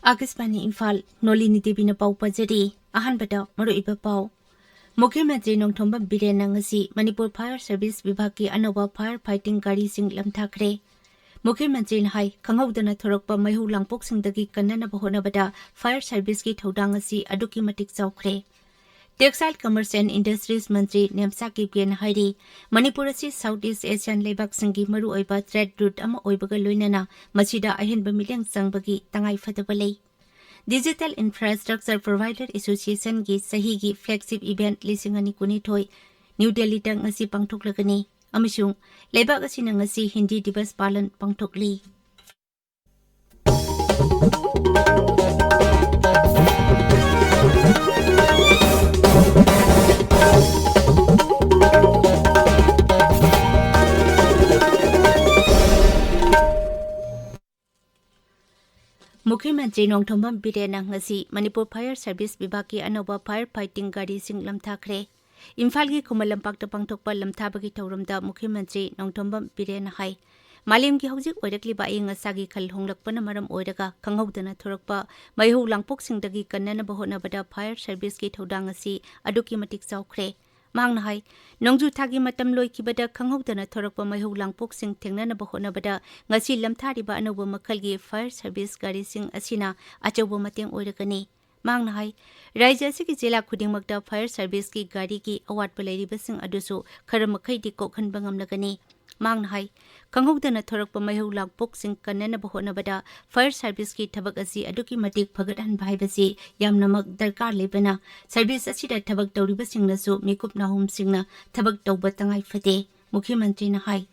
आकाशवाणी इम्फाल नोलिनी देवी न पाउ पजरी अहनबदा मरुइबा पाउ मुख्यमंत्री नोंथोंबा Biren ngasi Manipur fire service विभाग की अनोबा फायर फाइटिंग गाड़ी सिंह लमथाखरे मुख्यमंत्री न हाई खंगौदना थोरकपा मैहू लांगपोक सिंहदगी कन्ननबा होनबदा फायर सर्विस की थौदांग asi अदुकी मटिक चाउखरे टेक्सटाइल कमर्स एंड इंडस्ट्रीज मंत्री नेमसा किपकेन हाइरी Manipur asi South East Asian लेबाक सिंगी मरु ओइबा ट्रेड रूट अमा ओइबगा लोइनना मसिदा अहेनबा मिलेंग संगबगी तंगाई फदबा लei डिजिटल इंफ्रास्ट्रक्चर प्रोवाइडर एसोसिएशन की सही की फ्लैगशिप इवेंट लिसिंगनी कुनिथोई न्यू दिल्ली तंग ngasi पांगथोकलगनी अमसुंग लेबाक asi ngasi हिंदी दिवस पालन पांगथोकली मुख्यमंत्री नोंथोंबा Biren ngasi Manipur fire service विभाग की अनोबा फायर फाइटिंग गाड़ी सिंह लमथाखरे इम्फाल की खुमल लंपाक्ता पांगथोकपा लमथाबगी थौरमदा मुख्यमंत्री नोंथोंबा बिरेन हाई मालेम की हौजिक ओइरकलिबा अइंग असागी खल होंगलकपना मरम ओइरगा खंगौदना थोरकपा मैहू लांगपोक सिंहदगी कन्ननबा होनबदा फायर सर्विस की थौदांग asi अदुकी मटिक चाउखरे मांगना हाई नोंजु थागी मतम लोइखिबदा खंगौदना थोरकपा मैहू लांगपोक सिंह थेंगननबा होनबदा ngasi लमथारिबा अनोबा मखलगी फायर सर्विस गाड़ी सिंह असिना अचौबा mateंग ओइरगनी मांगना हाई राज्य असि जिला खुदिंगमक्ता फायर सर्विस की गाड़ी की अवाटपा लैरिबसिंग अदुसु खरमखैदि कोखनबा ngamlagani मांगना हाई खंगौदना थोरकपा मैहू लांगपोक सिंह कन्ननबा होनबदा फायर सर्विस की थबक asi अदुकी मटिक फगतहनबा हाइबसि यामनमक दरकार लेबना सर्विस असिदा थबक तौरिबसिंगनसु मिकुप नाहुम सिंगना थबक तौबा तंगाई फदे मुख्यमंत्री न हाई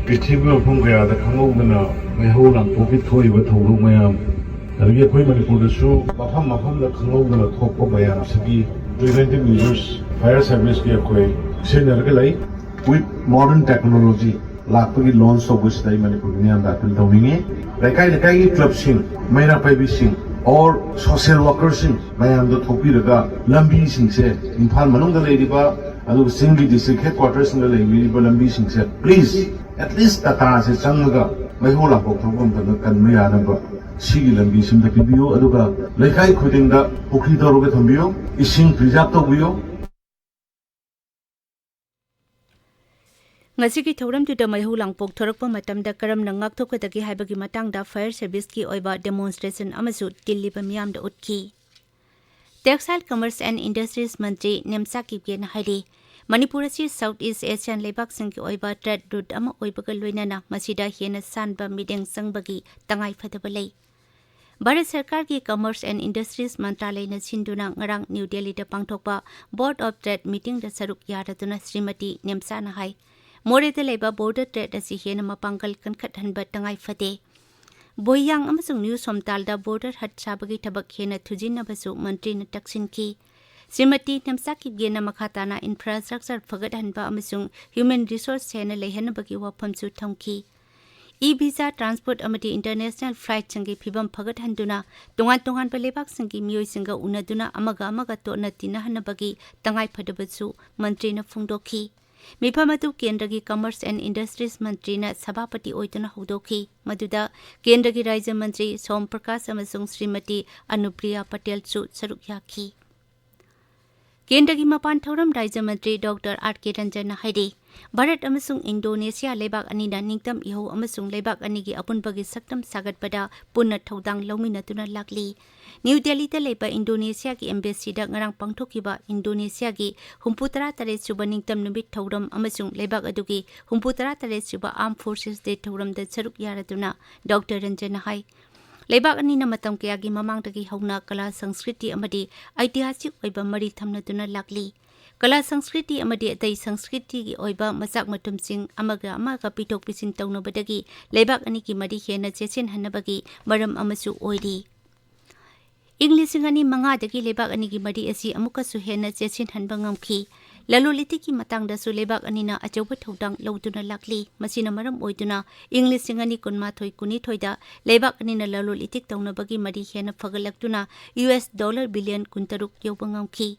पृथ्वी मफम कयादा खंगौदना मैहू लांगपोक की थोइबा थौरु मयाम अदगी अखोई मणिपुरदसु मफम मफमदा खंगौदना थोकपा मयाम सगी प्रिवेंटिव मेजर्स फायर सर्विस की अखोई सेनरगा लै with modern technology लापगी लॉन्च तौबसिदा मणिपुर मियाम दाखिल तौनिंगे लेकाई लेकाई की क्लब सिंह मैरा पाइबी सिंह और सोशल वर्कर सिंह मयाम दो थोपिरगा लंबी सिंह से इम्फाल मनुंग दा लेरिबा अदु सिंगी डिस्ट्रिक्ट हेडक्वार्टर्स सिंह लेरिबा लंबी सिंह से प्लीज एटलीस्ट टाटा से चंगगा मैहू लांगपोक थौबम दा कन्मे यानबा सिगी लंबी सिंह दा पिबियो अदुगा लेकाई खुदिंगदा पुखरी दौरगा थंबियो इसिंग प्रिजर्व तौबियो ngasi ki thoram tu da मैहू लांगपोक थोरकपा मतमदा करम नंगाकथोकदगी हाइबगी मतंगदा फायर सर्विस की ओइबा डेमोन्स्ट्रेशन अमसु तिल्लिबा मियामदा उठकी टेक्सटाइल कमर्स एंड इंडस्ट्रीज मंत्री नेमसा किपकेन हाइरी Manipur asi South East Asian लेबाक सिंह की ओइबा ट्रेड रूट अमा ओइबगा लोइनना मसिदा हेना सानबा मिडेंग संगबगी तंगाई फदबा लei भारत सरकार की कमर्स एंड इंडस्ट्रीज मंत्रालय ने सिंधुना ngarang न्यू दिल्ली दा पांगथोकपा बोर्ड ऑफ ट्रेड मीटिंग दा सरुक यारदुना श्रीमती नेमसा ना हाई मोरेद लेबा बॉर्डर ट्रेड asi हेना मपांगल कनखतहनबा तंगाई फदे बोयांग अमसुंग न्यू सोमतालदा बॉर्डर हट साबगी थबक हेना थुजिनबसु मंत्री न तक्सिनकी श्रीमती नेमसा किपगेना मखाताना इंफ्रास्ट्रक्चर फगतहनबा अमसुंग ह्यूमन रिसोर्स हेना लेहनबगी वाफमसु थंकी ई वीजा ट्रांसपोर्ट अमदी इंटरनेशनल फ्लाइट संगी फिबम फगतहनदुना तोंगान तोंगान लेबाक संगी मियोय सिंगा उनदुना अमगा अमगा तोना तिनहनबगी तंगाई फदबसु मंत्री न फुंगदोखी मिफामतु केंद्र की कमर्स एंड इंडस्ट्रीज मंत्री ने सभापति ओइतुना हौदोखी मदुदा केंद्र की राज्य मंत्री सोम प्रकाश अमसुंग श्रीमती अनुप्रिया पटेल सु सरुक याखी केंद्र की मपान थौरम राज्य मंत्री डॉक्टर आर के रंजन हाइरी भारत अमसुंग इंडोनेशिया लेबाक अनिना निंगतम इहो अमसुंग लेबाक अनिगी अपुनबगी सक्तम सागतपदा पुनः थौदांग लौमिनतुना लाकली न्यू दिल्ली दा लेबा इंडोनेशिया की एम्बेसी दा ngarang पांगथोकिबा इंडोनेशिया की 63 सुबा निंगतम नुमित थौरम अमसुंग लेबाक अदुगी 63 सुबा आर्म फोर्सेस डे थौरम दा सरुक यारदुना डॉक्टर रंजन हाई लेबाक अनिना मतम कयागी ममांगदगी हौना कला संस्कृति अमदी ऐतिहासिक ओइबा मरी थमनदुना लाकली कला संस्कृति अमदी अतै संस्कृति की ओइबा मसाक मतुमसिंग अमगा अमगा पिथोक पिसिन तौनबदगी लेबाक अनि की मरी हेना चेसिन हनबगी मरम अमसु ओइरी इंग्लिश सिंगनी मंगादगी लेबाक अनि की मरी असि अमुकसु हेना चेसिन हनबा ngamखी ꯂꯂꯣꯟ-ꯏꯇꯤꯛꯀꯤ ꯃꯇꯥꯡꯗꯁꯨ ꯂꯩꯕꯥꯛ ꯑꯅꯤꯅ ꯑꯆꯧꯕ ꯊꯧꯗꯥꯡ ꯂꯧꯗꯨꯅ ꯂꯥꯛꯂꯤ꯫ ꯃꯁꯤꯅ ꯃꯔꯝ ꯑꯣꯏꯗꯨꯅ ꯏꯪ 2018-19 ꯂꯩꯕꯥꯛ ꯑꯅꯤꯅ ꯂꯂꯣꯟ-ꯏꯇꯤꯛ ꯇꯧꯅꯕꯒꯤ ꯃꯔꯤ ꯍꯦꯟꯅ ꯐꯒꯠꯂꯛꯇꯨꯅ $$ ꯕꯤꯂꯤꯌꯟ 16 ꯌꯧꯕ ꯉꯝꯈꯤ꯫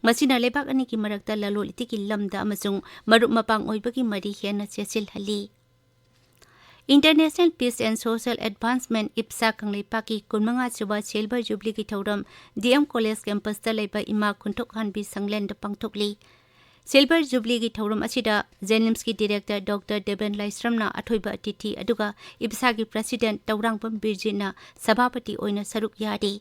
ꯃꯁꯤꯅ ꯂꯩꯕꯥꯛ ꯑꯅꯤꯒꯤ ꯃꯔꯛꯇ ꯂꯂꯣꯟ-ꯏꯇꯤꯛꯀꯤ ꯂꯝꯗ ꯑꯃꯁꯨꯡ ꯃꯔꯨꯞ-ꯃꯄꯥꯡ ꯑꯣꯏꯕꯒꯤ ꯃꯔꯤ ꯍꯦꯟꯅ ꯆꯦꯠꯁꯤꯜꯍꯜꯂꯤ꯫ International peace and social advancement IPSA ꯀꯪꯂꯩꯄꯥꯛꯀꯤ 15ꯁꯨꯕ ꯁꯤꯜꯚꯔ ꯖꯨꯕ꯭ꯂꯤꯒꯤ ꯊꯧꯔꯝ DM ꯀꯣꯂꯦꯖ ꯀꯦꯝꯄꯁꯇ ꯂꯩꯕ ꯏꯃꯥ ꯈꯨꯟꯊꯣꯛꯍꯟꯕꯤ ꯁꯪꯂꯦꯟꯗ ꯄꯥꯡꯊꯣꯛꯂꯤ꯫ ꯁꯤꯜꯚꯔ ꯖꯨꯕ꯭ꯂꯤꯒꯤ ꯊꯧꯔꯝ ꯑꯁꯤꯗ ꯖꯦꯅꯤꯝꯁꯀꯤ ꯗꯤꯔꯦꯛꯇꯔ ꯗꯣꯛꯇꯔ ꯗꯦꯕꯦꯟ ꯂꯥꯏꯁ꯭ꯔꯝꯅ ꯑꯊꯣꯏꯕ ꯑꯇꯤꯊꯤ ꯑꯗꯨꯒ IPSAꯒꯤ ꯄ꯭ꯔꯁꯤꯗꯦꯟꯠ ꯇꯧꯔꯥꯡꯕꯝ ꯕꯤꯔꯖꯤꯠꯅ ꯁꯚꯥꯄꯇꯤ ꯑꯣꯏꯅ ꯁꯔꯨꯛ ꯌꯥꯔꯤ꯫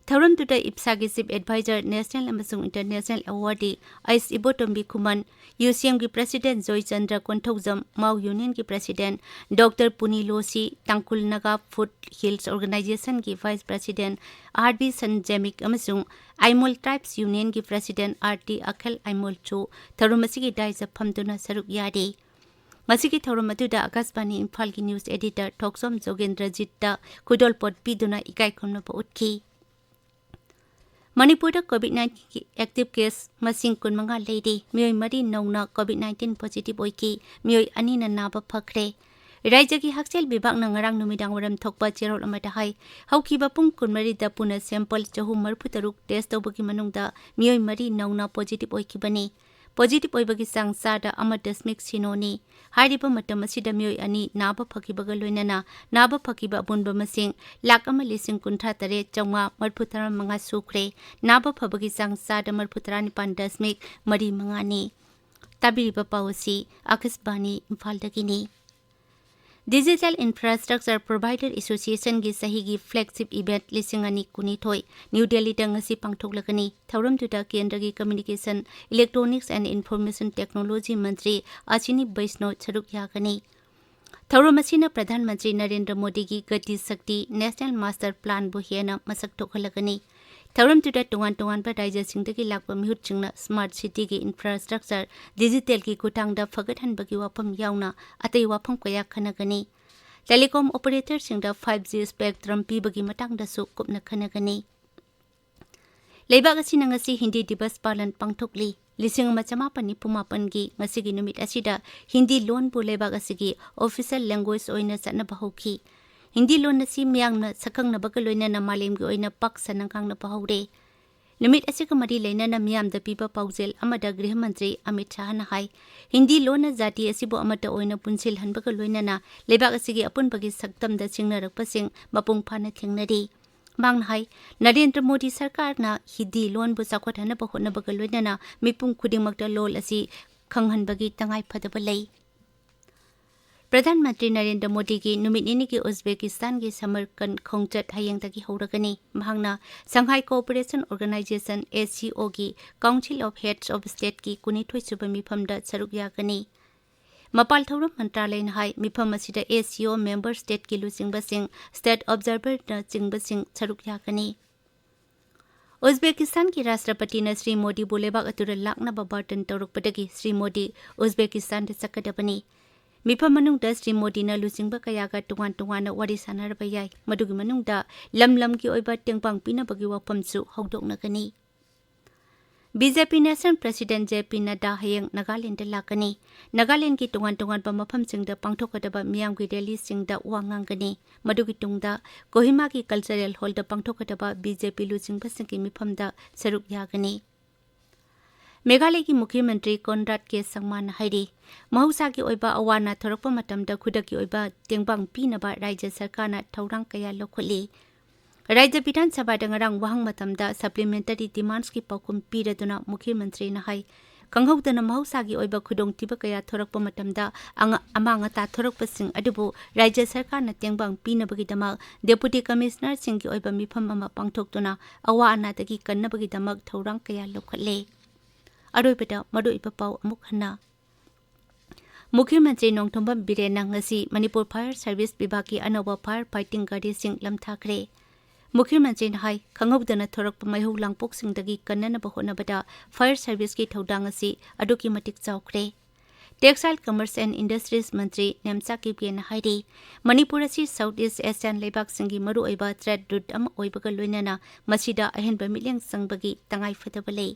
ꯊꯧꯔꯝꯗꯨꯗ IPSAꯒꯤ ꯆꯤꯐ ꯑꯦꯗꯚꯥꯏꯖꯔ ꯅꯦꯁꯅꯦꯜ ꯑꯃꯁꯨꯡ international awardee H Ibotombi Khuman, UCMꯒꯤ ꯄ꯭ꯔꯁꯤꯗꯦꯟꯠ ꯖꯣꯏꯆꯟꯗ꯭ꯔ ꯀꯣꯟꯊꯧꯖꯝ, ꯃꯥꯎ ꯌꯨꯅꯤꯌꯟꯒꯤ president doctor Puniloshi, Tangkhul Naga foot hills ꯑꯣꯔꯒꯅꯥꯏꯖꯦꯁꯟꯒꯤ ꯚꯥꯏꯁ ꯄ꯭ꯔꯁꯤꯗꯦꯟꯠ RB ꯁꯟꯖꯦꯃꯤꯛ ꯑꯃꯁꯨꯡ ꯑꯥꯏꯃꯣꯜ ꯇ꯭ꯔꯥꯏꯕꯁ ꯌꯨꯅꯤꯌꯟꯒꯤ ꯄ꯭ꯔꯁꯤꯗꯦꯟꯠ RT ꯑꯈꯦꯜ ꯑꯥꯏꯃꯣꯜꯆꯨ ꯊꯧꯔꯝ ꯑꯁꯤꯒꯤ ꯗꯥꯏꯁ ꯐꯝꯗꯨꯅ ꯁꯔꯨꯛ ꯌꯥꯔꯤ꯫ ꯉꯁꯤꯒꯤ ꯊꯧꯔꯝ ꯑꯗꯨꯗ ꯑꯀꯥꯁꯕꯥꯅꯤ ꯏꯝꯐꯥꯜꯒꯤ ꯅ꯭ꯌꯨꯁ ꯑꯦꯗꯤꯇꯔ ꯊꯣꯛꯁꯣꯝ ꯖꯣꯒꯦꯟꯗ꯭ꯔꯖꯤꯠꯇ ꯈꯨꯗꯣꯜꯄꯣꯠ ꯄꯤꯗꯨꯅ ꯏꯀꯥꯏ ꯈꯨꯝꯅꯕ ꯎꯠꯈꯤ꯫ ꯃꯅꯤꯄꯨꯔꯗ ꯀꯣꯚꯤꯗ-19ꯒꯤ ꯑꯦꯛꯇꯤꯚ ꯀꯦꯁ ꯃꯁꯤꯡ 15 ꯂꯩꯔꯤ꯫ ꯃꯤꯑꯣꯏ 4 ꯅꯧꯅ ꯀꯣꯚꯤꯗ-19 ꯄꯣꯖꯤꯇꯤꯚ ꯑꯣꯏꯈꯤ꯫ ꯃꯤꯑꯣꯏ 2ꯅ ꯅꯥꯕ ꯐꯈ꯭ꯔꯦ꯫ ꯔꯥಜ್ꯌꯒꯤ ꯍꯛꯁꯦꯜ ꯕꯤꯚꯥꯒꯅ ꯉꯔꯥꯡ ꯅꯨꯃꯤꯗꯥꯡꯋꯥꯏꯔꯝ ꯊꯣꯛꯄ ꯆꯦꯔꯣꯜ ꯑꯃꯗ ꯍꯥꯏ ꯍꯧꯈꯤꯕ ꯄꯨꯡ 24ꯗ ꯄꯨꯟꯅ ꯁꯦꯝꯄꯜ 363 ꯇꯦꯁꯠ ꯇꯧꯕꯒꯤ ꯃꯅꯨꯡꯗ ꯃꯤꯑꯣꯏ 4 ꯅꯧꯅ ꯄꯣꯖꯤꯇꯤꯚ ꯑꯣꯏꯈꯤꯕꯅꯤ꯫ ꯄꯣꯖꯤꯇꯤꯚ ꯑꯣꯏꯕꯒꯤ ꯆꯥꯡ 1.0%ꯅꯤ꯫ ꯍꯥꯏꯔꯤꯕ ꯃꯇꯝ ꯑꯁꯤꯗ ꯃꯤꯑꯣꯏ 2 ꯅꯥꯕ ꯐꯈꯤꯕꯒ ꯂꯣꯏꯅꯅ ꯅꯥꯕ ꯐꯈꯤꯕ ꯑꯄꯨꯟꯕ ꯃꯁꯤꯡ 1,53,935 ꯁꯨꯈ꯭ꯔꯦ꯫ ꯅꯥꯕ ꯐꯕꯒꯤ ꯆꯥꯡ 69.35%ꯅꯤ꯫ ꯇꯥꯕꯤꯔꯤꯕ ꯄꯥꯎ ꯑꯁꯤ ꯑꯀꯥꯁꯕꯥꯅꯤ ꯏꯝꯐꯥꯜꯗꯒꯤꯅꯤ꯫ ꯗꯤꯖꯤꯇꯦꯜ ꯏꯟꯐ꯭ꯔꯥꯁ꯭ꯇ꯭ꯔꯛꯆꯔ ꯄ꯭ꯔꯣꯚꯥꯏꯗꯔ ꯑꯦꯁꯣꯁꯤꯌꯦꯁꯟꯒꯤ ꯆꯍꯤꯒꯤ ꯐ꯭ꯂꯦꯒꯁꯤꯞ ꯏꯚꯦꯟꯠ 2019 ꯅ꯭ꯌꯨ ꯗꯦꯜꯂꯤꯗ ꯉꯁꯤ ꯄꯥꯡꯊꯣꯛꯂꯒꯅꯤ꯫ ꯊꯧꯔꯝꯗꯨꯗ ꯀꯦꯟꯗ꯭ꯔꯒꯤ ꯀꯝꯃ꯭ꯌꯨꯅꯤꯀꯦꯁꯟ, ꯏꯂꯦꯛꯇ꯭ꯔꯣꯅꯤꯛꯁ ꯑꯦꯟড ꯏꯟꯐꯣꯔꯃꯦꯁꯟ ꯇꯦꯛꯅꯣꯂꯣꯖꯤ ꯃꯟꯇ꯭ꯔꯤ ꯑꯁꯤꯅꯤ ꯕꯩꯁꯅꯣ ꯁꯔꯨꯛ ꯌꯥꯒꯅꯤ꯫ ꯊꯧꯔꯝ ꯑꯁꯤꯅ ꯄ꯭ꯔꯙꯥꯟ ꯃꯟꯇ꯭ꯔꯤ ꯅꯔꯦꯟꯗ꯭ꯔ ꯃꯣꯗꯤꯒꯤ ꯒꯇꯤ ꯁꯛꯇꯤ ꯅꯦꯁꯅꯦꯜ ꯃꯥꯁꯇꯔ ꯄ꯭ꯂꯥꯟꯕꯨ ꯍꯦꯟꯅ ꯃꯁꯛ ꯊꯣꯛꯍꯜꯂꯒꯅꯤ꯫ ꯊꯧꯔꯝꯗꯨꯗ ꯇꯣꯉꯥꯟ-ꯇꯣꯉꯥꯟꯕ ꯔꯥꯖ꯭ꯌꯁꯤꯡꯗꯒꯤ ꯂꯥꯛꯄ ꯃꯤꯍꯨꯠꯁꯤꯡꯅ ꯁ꯭ꯃꯥꯔꯠ ꯁꯤꯇꯤꯒꯤ ꯏꯟꯐ꯭ꯔꯥꯁ꯭ꯇ꯭ꯔꯛꯆꯔ ꯗꯤꯖꯤꯇꯦꯜꯒꯤ ꯈꯨꯠꯊꯥꯡꯗ ꯐꯒꯠꯍꯟꯕꯒꯤ ꯋꯥꯐꯝ ꯌꯥꯎꯅ ꯑꯇꯩ ꯋꯥꯐꯝ ꯀꯌꯥ ꯈꯟꯅꯒꯅꯤ꯫ ꯇꯦꯂꯤꯀꯣꯝ ꯑꯣꯄꯔꯦꯇꯔꯁꯤꯡꯗ 5G ꯁ꯭ꯄꯦꯛꯇ꯭ꯔꯝ ꯄꯤꯕꯒꯤ ꯃꯇꯥꯡꯗꯁꯨ ꯀꯨꯞꯅ ꯈꯟꯅꯒꯅꯤ꯫ ꯂꯩꯕꯥꯛ ꯑꯁꯤꯅ ꯉꯁꯤ ꯍꯤꯟꯗꯤ ꯗꯤꯕꯁ ꯄꯥꯂꯟ ꯄꯥꯡꯊꯣꯛꯂꯤ꯫ 1998ꯒꯤ ꯉꯁꯤꯒꯤ ꯅꯨꯃꯤꯠ ꯑꯁꯤꯗ ꯍꯤꯟꯗꯤ ꯂꯣꯟꯕꯨ ꯂꯩꯕꯥꯛ ꯑꯁꯤꯒꯤ ꯑꯣꯐꯤꯁꯤꯌꯦꯜ ꯂꯦꯡꯒ꯭ꯋꯦꯖ ꯑꯣꯏꯅ ꯆꯠꯅꯕ ꯍꯧꯈꯤ꯫ ꯍꯤꯟꯗꯤ ꯂꯣꯟ ꯑꯁꯤ ꯃꯤꯌꯥꯝꯅ ꯁꯛꯈꯪꯅꯕꯒ ꯂꯣꯏꯅꯅ ꯃꯥꯂꯦꯝꯒꯤ ꯑꯣꯏꯅ ꯄꯥꯛ ꯁꯟꯅ ꯉꯥꯡꯅꯕ ꯍꯧꯔꯦ꯫ ꯅꯨꯃꯤꯠ ꯑꯁꯤꯒ ꯃꯔꯤ ꯂꯩꯅꯅ ꯃꯤꯌꯥꯝꯗ ꯄꯤꯕ ꯄꯥꯎꯖꯦꯜ ꯑꯃꯗ ꯒ꯭ꯔꯤꯍ ꯃꯟꯇ꯭ꯔꯤ ꯑꯃꯤꯠ ꯁꯥꯍꯅ ꯍꯥꯏ ꯍꯤꯟꯗꯤ ꯂꯣꯟꯅ ꯖꯥꯇꯤ ꯑꯁꯤꯕꯨ ꯑꯃꯠꯇ ꯑꯣꯏꯅ ꯄꯨꯟꯁꯤꯜꯍꯟꯕꯒ ꯂꯣꯏꯅꯅ ꯂꯩꯕꯥꯛ ꯑꯁꯤꯒꯤ ꯑꯄꯨꯟꯕꯒꯤ ꯁꯛꯇꯝꯗ ꯁꯤꯡꯅꯔꯛꯄꯁꯤꯡ ꯃꯄꯨꯡ ꯐꯥꯅ ꯊꯦꯡꯅꯔꯤ꯫ ꯃꯍꯥꯛꯅ ꯍꯥꯏ ꯅꯔꯦꯟꯗ꯭ꯔ ꯃꯣꯗꯤ ꯁꯔꯀꯥꯔꯅ ꯍꯤꯟꯗꯤ ꯂꯣꯟꯕꯨ ꯆꯥꯎꯈꯠꯍꯟꯅꯕ ꯍꯣꯠꯅꯕꯒ ꯂꯣꯏꯅꯅ ꯃꯤꯄꯨꯝ ꯈꯨꯗꯤꯡꯃꯛꯇ ꯂꯣꯜ ꯑꯁꯤ ꯈꯪꯍꯟꯕꯒꯤ ꯇꯉꯥꯏꯐꯗꯕ ꯂꯩ꯫ ꯄ꯭ꯔꯙꯥꯟ ꯃꯟꯇ꯭ꯔꯤ ꯅꯔꯦꯟꯗ꯭ꯔ ꯃꯣꯗꯤꯒꯤ ꯅꯨꯃꯤꯠ ꯅꯤꯅꯤꯒꯤ ꯎꯖꯕꯦꯀꯤꯁꯇꯥꯟꯒꯤ ꯁꯃꯔꯀꯟ ꯈꯣꯡꯆꯠ ꯍꯌꯦꯡꯗꯒꯤ ꯍꯧꯔꯒꯅꯤ꯫ ꯃꯍꯥꯛꯅ ꯁꯪꯘꯥꯏ ꯀꯣꯑꯣꯄꯔꯦꯁꯟ ꯑꯣꯔꯒꯅꯥꯏꯖꯦꯁꯟ SCOꯒꯤ ꯀꯥꯎꯟꯁꯤꯜ ꯑꯣꯐ ꯍꯦꯗꯁ ꯑꯣꯐ ꯁ꯭ꯇꯦꯠꯀꯤ 22ꯁꯨꯕ ꯃꯤꯐꯝꯗ ꯁꯔꯨꯛ ꯌꯥꯒꯅꯤ꯫ ꯃꯄꯥꯜ ꯊꯧꯔꯝ ꯃꯟꯇ꯭ꯔꯥꯂꯌꯅ ꯍꯥꯏ ꯃꯤꯐꯝ ꯑꯁꯤꯗ SCO ꯃꯦꯝꯕꯔ ꯁ꯭ꯇꯦꯠꯀꯤ ꯂꯨꯆꯤꯡꯕꯁꯤꯡ, ꯁ꯭ꯇꯦꯠ ꯑꯣꯕꯖꯔꯚꯔꯅꯆꯤꯡꯕꯁꯤꯡ ꯁꯔꯨꯛ ꯌꯥꯒꯅꯤ꯫ ꯎꯖꯕꯦꯀꯤꯁꯇꯥꯟꯒꯤ ꯔꯥꯁꯇ꯭ꯔꯄꯇꯤꯅ श्री मोदीबꯨ ꯂꯩꯕꯥꯛ ꯑꯗꯨꯗ ꯂꯥꯛꯅꯕ ꯕꯥꯔꯇꯟ ꯇꯧꯔꯛꯄꯗꯒꯤ श्री मोदी ꯎꯖꯕꯦꯀꯤꯁꯇꯥꯟꯗ ꯆꯠꯀꯗꯕꯅꯤ꯫ ꯃꯤꯐꯝ ꯃꯅꯨꯡꯗ श्री मोदीꯅ ꯂꯨꯆꯤꯡꯕ ꯀꯌꯥꯒ ꯇꯣꯉꯥꯟ-ꯇꯣꯉꯥꯟꯅ ꯋꯥꯔꯤ ꯁꯥꯟꯅꯔꯕ ꯌꯥꯏ꯫ ꯃꯗꯨꯒꯤ ꯃꯅꯨꯡꯗ ꯂꯝ-ꯂꯝꯒꯤ ꯑꯣꯏꯕ ꯇꯦꯡꯕꯥꯡ ꯄꯤꯅꯕꯒꯤ ꯋꯥꯐꯝꯁꯨ ꯍꯧꯗꯣꯛꯅꯒꯅꯤ꯫ BJP ꯅꯦꯁꯅꯦꯜ ꯄ꯭ꯔꯁꯤꯗꯦꯟꯠ JP ꯅड्डा ꯍꯌꯦꯡ ꯅꯥꯒꯥꯂꯦꯟꯗ ꯂꯥꯛꯀꯅꯤ꯫ ꯅꯥꯒꯥꯂꯦꯟꯗꯒꯤ ꯇꯣꯉꯥꯟ-ꯇꯣꯉꯥꯟꯕ ꯃꯐꯝꯁꯤꯡꯗ ꯄꯥꯡꯊꯣꯛꯀꯗꯕ ꯃꯤꯌꯥꯝꯒꯤ ꯔꯦꯂꯤꯁꯤꯡꯗ ꯋꯥ ꯉꯥꯡꯒꯅꯤ꯫ ꯃꯗꯨꯒꯤ ꯇꯨꯡꯗ ꯀꯣꯍꯤꯃꯥꯒꯤ ꯀꯜꯆꯔꯦꯜ ꯍꯣꯜꯗ ꯄꯥꯡꯊꯣꯛꯀꯗꯕ BJP ꯂꯨꯆꯤꯡꯕꯁꯤꯡꯒꯤ ꯃꯤꯐꯝꯗ ꯁꯔꯨꯛ ꯌꯥꯒꯅꯤ꯫ ꯃꯦꯘꯥꯂꯌꯒꯤ ꯃꯨꯈ꯭ꯌ ꯃꯟꯇ꯭ꯔꯤ ꯀꯣꯟꯔꯥꯗ ꯀꯦ ꯁꯪꯃꯥꯅ ꯍꯥꯏꯔꯤ ꯃꯍꯧꯁꯥꯒꯤ ꯑꯣꯏꯕ ꯑꯋꯥ-ꯑꯅꯥ ꯊꯣꯔꯛꯄ ꯃꯇꯝꯗ ꯈꯨꯗꯛꯀꯤ ꯑꯣꯏꯕ ꯇꯦꯡꯕꯥꯡ ꯄꯤꯅꯕ ꯔꯥꯖ꯭य ꯁꯔꯀꯥꯔꯅ ꯊꯧꯔꯥꯡ ꯀꯌꯥ ꯂꯧꯈꯠꯂꯤ꯫ ꯔꯥꯖ꯭य ꯕꯤꯙꯥꯟ ꯁꯚꯥꯗ ꯉꯔꯥꯡ ꯋꯥꯍꯪ ꯃꯇꯝꯗ ꯁꯄ꯭ꯂꯤꯃꯦꯟꯇꯔꯤ ꯗꯤꯃꯥꯟꯁꯀꯤ ꯄꯥꯎꯈꯨꯝ ꯄꯤꯔꯗꯨꯅ ꯃꯨꯈ꯭ꯌ ꯃꯟꯇ꯭ꯔꯤꯅ ꯍꯥꯏ ꯈꯪꯍꯧꯗꯅ ꯃꯍꯧꯁꯥꯒꯤ ꯑꯣꯏꯕ ꯈꯨꯗꯣꯡꯊꯤꯕ ꯀꯌꯥ ꯊꯣꯔꯛꯄ ꯃꯇꯝꯗ ꯑꯃꯥꯡ-ꯑꯇꯥ ꯊꯣꯔꯛꯄꯁꯤꯡ ꯑꯗꯨꯕꯨ ꯔꯥꯖ꯭य ꯁꯔꯀꯥꯔꯅ ꯇꯦꯡꯕꯥꯡ ꯄꯤꯅꯕꯒꯤꯗꯃꯛ ꯗꯦꯄꯨꯇꯤ ꯀꯃꯤꯁꯅꯔꯁꯤꯡꯒꯤ ꯑꯣꯏꯕ ꯃꯤꯐꯝ ꯑꯃ ꯄꯥꯡꯊꯣꯛꯇꯨꯅ ꯑꯋꯥ-ꯑꯅꯥꯗꯒꯤ ꯀꯟꯅꯕꯒꯤꯗꯃꯛ ꯊꯧꯔꯥꯡ ꯀꯌꯥ ꯂꯧꯈꯠꯂꯦ꯫ ꯑꯔꯣꯏꯕꯗ ꯃꯔꯨꯑꯣꯏꯕ ꯄꯥꯎ ꯑꯃꯨꯛ ꯍꯟꯅ ꯃꯨꯈ꯭ꯌ ꯃꯟꯇ꯭ꯔꯤ ꯅꯣꯡꯊꯣꯝꯕꯝ ꯕꯤꯔꯦꯟꯅ ꯉꯁꯤ ꯃꯅꯤꯄꯨꯔ ꯐꯥꯌꯔ ꯁꯔꯚꯤꯁ ꯕꯤꯚꯥꯒꯀꯤ ꯑꯅꯧꯕ ꯐꯥꯌꯔ ꯐꯥꯏꯇꯤꯡ ꯒꯥꯔꯤꯁꯤꯡ ꯂꯝꯊꯥꯈ꯭ꯔꯦ꯫ ꯃꯨꯈ꯭ꯌ ꯃꯟꯇ꯭ꯔꯤꯅ ꯍꯥꯏ ꯈꯪꯍꯧꯗꯅ ꯊꯣꯔꯛꯄ ꯃꯩꯍꯧ ꯂꯥꯡꯄꯣꯛꯁꯤꯡꯗꯒꯤ ꯀꯟꯅꯅꯕ ꯍꯣꯠꯅꯕꯗ ꯐꯥꯌꯔ ꯁꯔꯚꯤꯁꯀꯤ ꯊꯧꯗꯥꯡ ꯑꯁꯤ ꯑꯗꯨꯛꯀꯤ ꯃꯇꯤꯛ ꯆꯥꯎꯈ꯭ꯔꯦ꯫ ꯇꯦꯛꯁꯇꯥꯏꯜ ꯀꯃꯔꯁ ꯑꯦꯟ ꯏꯟꯗꯁꯇ꯭ꯔꯤꯁ ꯃꯟꯇ꯭ꯔꯤ ꯅꯦꯝꯆꯥ ꯀꯤꯞꯒꯦꯅ ꯍꯥꯏꯔꯤ ꯃꯅꯤꯄꯨꯔ ꯑꯁꯤ ꯁꯥꯎꯊ ꯏꯁ ꯑꯦꯁꯤꯌꯥꯟ ꯂꯩꯕꯥꯛꯁꯤꯡꯒꯤ ꯃꯔꯨꯑꯣꯏꯕ ꯇ꯭ꯔꯦꯗ ꯔꯨꯠ ꯑꯃ ꯑꯣꯏꯕꯒ ꯂꯣꯏꯅꯅ ꯃꯁꯤꯗ ꯑꯍꯦꯟꯕ ꯃꯤꯠꯌꯦꯡ ꯆꯪꯕꯒꯤ ꯇꯉꯥꯏꯐꯗꯕ ꯂꯩ꯫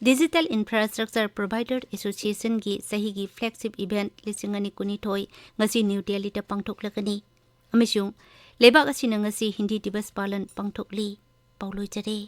Digital Infrastructure Provider Association gi sahi gi flagship event lisingani kunithoi ngasi New Delhi ta pangthoklakani amishung lebak asina ngasi Hindi Divas Palan pangthokli pauloi jare